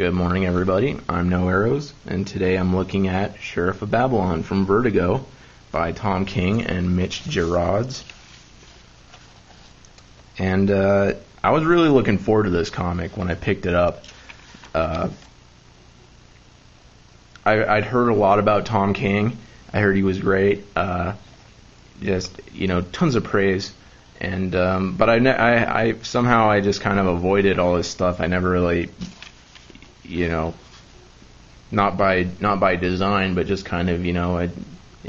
Good morning, everybody. I'm No Arrows, and today I'm looking at Sheriff of Babylon from Vertigo by Tom King and Mitch Gerads. And I was really looking forward to this comic when I picked it up. I'd heard a lot about Tom King. I heard he was great. Tons of praise. And but I somehow just kind of avoided all this stuff. I never really, not by design, but just kind of, it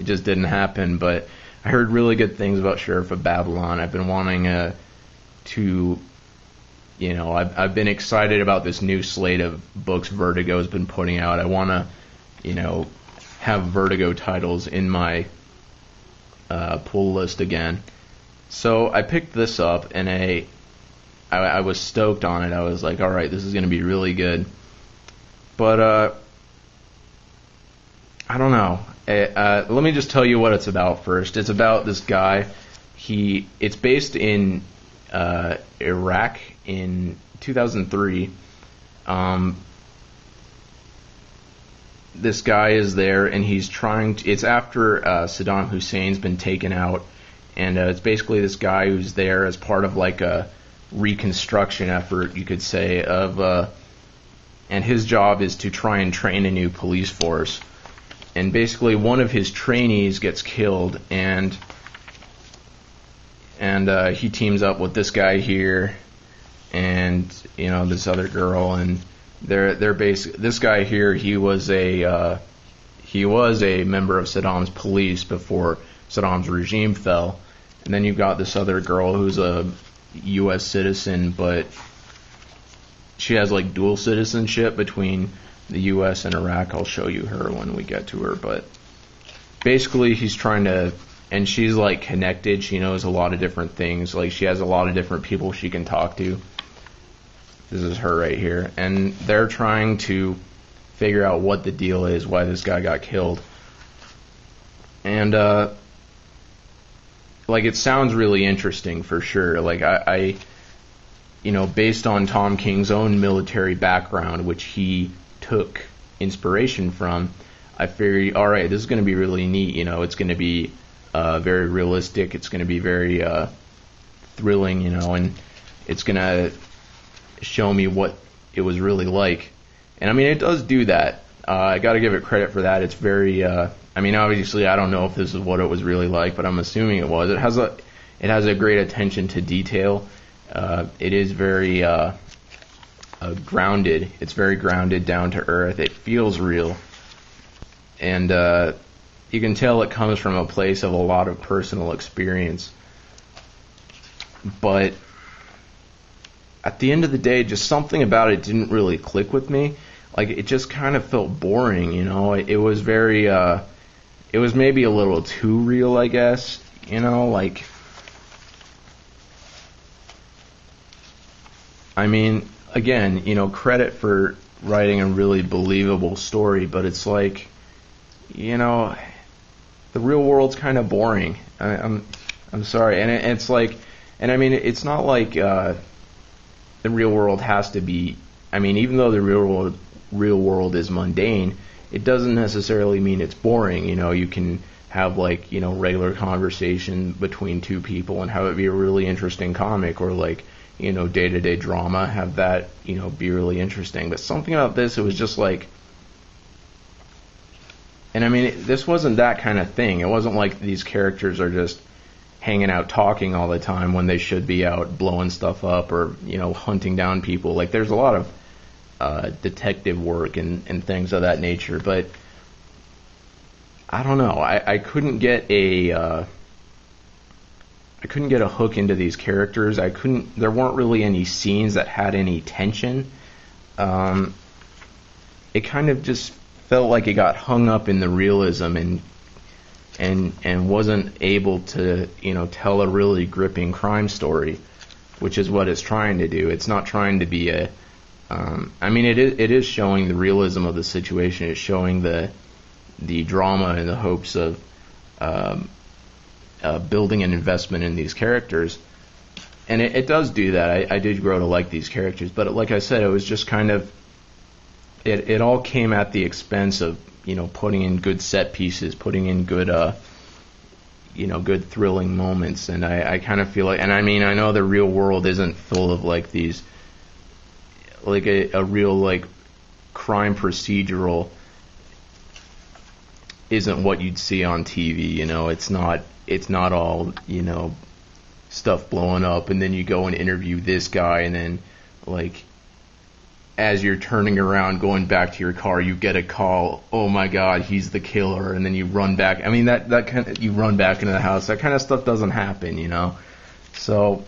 just didn't happen. But I heard really good things about Sheriff of Babylon. I've been wanting I've been excited about this new slate of books Vertigo's been putting out. I want to, have Vertigo titles in my pull list again. So I picked this up, and I was stoked on it. I was like, all right, this is going to be really good. But I don't know. Let me just tell you what it's about first. It's about this guy. It's based in Iraq in 2003. This guy is there, and he's trying to. It's after Saddam Hussein's been taken out. And it's basically this guy who's there as part of like a reconstruction effort, you could say, and his job is to try and train a new police force. And basically one of his trainees gets killed, and he teams up with this guy here and this other girl, and they're basically, this guy here, he was a member of Saddam's police before Saddam's regime fell. And then you've got this other girl who's a U.S. citizen, but she has like dual citizenship between the U.S. and Iraq. I'll show you her when we get to her. But basically he's trying to, and she's like connected. She knows a lot of different things. Like she has a lot of different people she can talk to. This is her right here. And they're trying to figure out what the deal is, why this guy got killed. And it sounds really interesting for sure. Like I based on Tom King's own military background, which he took inspiration from, I figured, all right, this is going to be really neat. It's going to be very realistic. It's going to be very thrilling, and it's going to show me what it was really like. And I mean, it does do that. I got to give it credit for that. It's very obviously, I don't know if this is what it was really like, but I'm assuming it was. It has a great attention to detail. It is very grounded. It's very grounded, down to earth. It feels real, and you can tell it comes from a place of a lot of personal experience. But at the end of the day, just something about it didn't really click with me. Like, it just kind of felt boring. It was very. It was maybe a little too real, I guess, again, credit for writing a really believable story, but it's like, the real world's kind of boring. I'm sorry, and it's like, it's not like the real world has to be, even though the real world is mundane, it doesn't necessarily mean it's boring. You can have regular conversation between two people and have it be a really interesting comic, or day-to-day drama, have that, be really interesting. But something about this, it was just like, this wasn't that kind of thing. It wasn't like these characters are just hanging out talking all the time when they should be out blowing stuff up or, hunting down people. Like, there's a lot of detective work and things of that nature, but I don't know. I couldn't get a hook into these characters. There weren't really any scenes that had any tension. It kind of just felt like it got hung up in the realism and wasn't able to tell a really gripping crime story, which is what it's trying to do. It's not trying to be a it is showing the realism of the situation. It's showing the drama in the hopes of building an investment in these characters. And it does do that. I did grow to like these characters. But like I said, it was just kind of, it all came at the expense of, you know, putting in good set pieces, putting in good you know, good thrilling moments. And I kind of feel like, and I mean, I know the real world isn't full of like these, like a real like crime procedural isn't what you'd see on TV. You know, it's not all, you know, stuff blowing up and then you go and interview this guy and then like as you're turning around going back to your car you get a call, oh my god, he's the killer, and then you run back. I mean, that kind of, you run back into the house. That kind of stuff doesn't happen, you know. So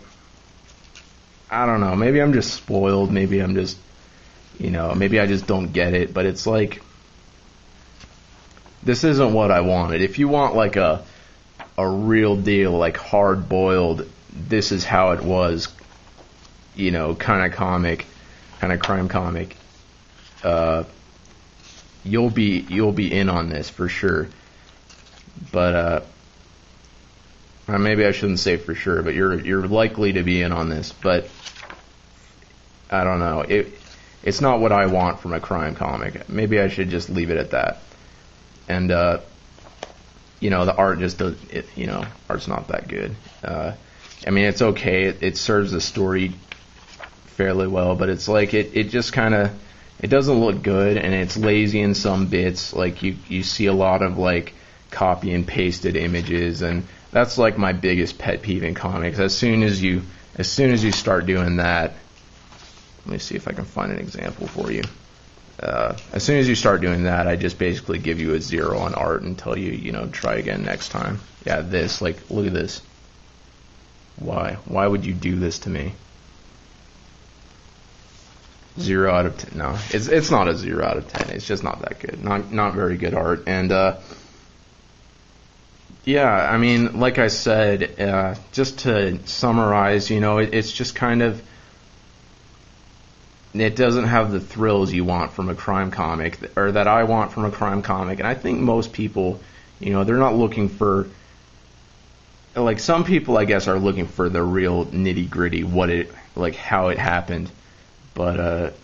I don't know, maybe I'm just spoiled, maybe I'm just, you know, maybe I just don't get it, but it's like, this isn't what I wanted. If you want like a real deal, like hard boiled, this is how it was, you know, kind of comic, kind of crime comic, you'll be in on this for sure. But maybe I shouldn't say for sure, but you're likely to be in on this. But I don't know. It's not what I want from a crime comic. Maybe I should just leave it at that. And you know, the art just does it. You know, art's not that good. I mean, it's okay. It serves the story fairly well, but it's like it just kind of, it doesn't look good, and it's lazy in some bits. Like you see a lot of like copy and pasted images, and that's like my biggest pet peeve in comics. As soon as you start doing that, let me see if I can find an example for you. As soon as you start doing that, I just basically give you a 0 on art and tell you, you know, try again next time. Yeah, this, like, look at this. Why would you do this to me? 0 out of 10. No, it's not a 0 out of 10. It's just not that good. Not very good art. And yeah, I mean, like I said, just to summarize, you know, it's just kind of, it doesn't have the thrills you want from a crime comic, or that I want from a crime comic. And I think most people, you know, they're not looking for, like, some people, I guess, are looking for the real nitty gritty, like how it happened. But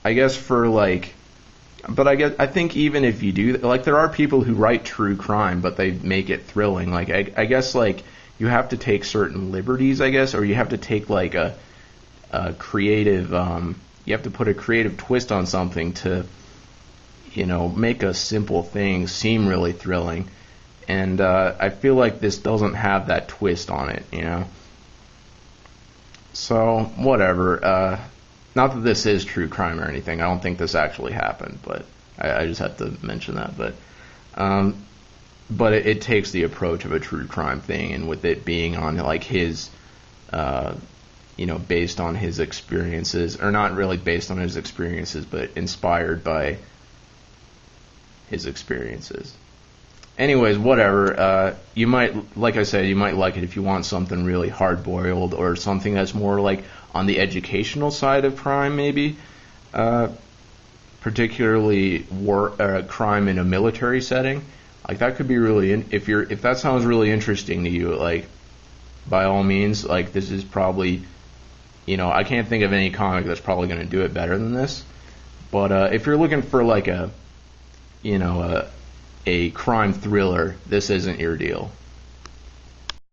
I guess for like, I think even if you do, like, there are people who write true crime, but they make it thrilling. Like, I guess, like, you have to take certain liberties, I guess, or you have to take like a creative, you have to put a creative twist on something to, you know, make a simple thing seem really thrilling. And I feel like this doesn't have that twist on it, you know. So whatever. Not that this is true crime or anything. I don't think this actually happened, but I just have to mention that. But it takes the approach of a true crime thing, and with it being on like his, you know, based on his experiences, or not really based on his experiences, but inspired by his experiences. Anyways, whatever. You might, like I said, you might like it if you want something really hard-boiled, or something that's more like on the educational side of crime, maybe. Particularly crime in a military setting. Like, that could be really, if that sounds really interesting to you, like, by all means, like, this is probably, you know, I can't think of any comic that's probably going to do it better than this. But if you're looking for like a, you know, a crime thriller, this isn't your deal.